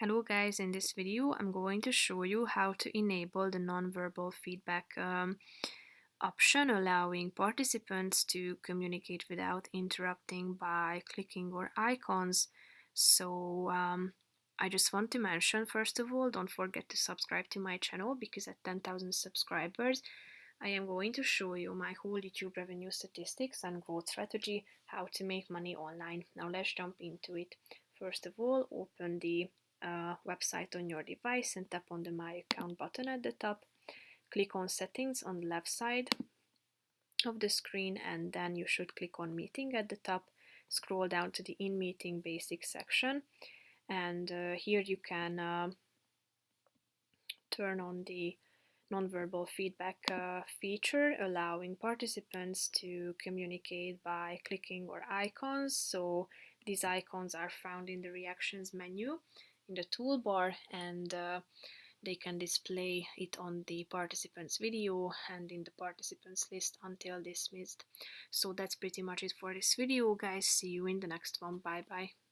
Hello guys, in this video I'm going to show you how to enable the nonverbal feedback option, allowing participants to communicate without interrupting by clicking or icons. So I just want to mention, first of all, don't forget to subscribe to my channel, because at 10,000 subscribers I am going to show you my whole YouTube revenue statistics and growth strategy, how to make money online. Now let's jump into it. First of all, open the website on your device and tap on the My Account button at the top. Click on Settings on the left side of the screen, and then you should click on Meeting at the top. Scroll down to the In Meeting Basics section, and here you can turn on the nonverbal feedback feature, allowing participants to communicate by clicking or icons. So these icons are found in the reactions menu in the toolbar, and they can display it on the participants video and in the participants list until dismissed. So that's pretty much it for this video, guys. See you in the next one. Bye bye.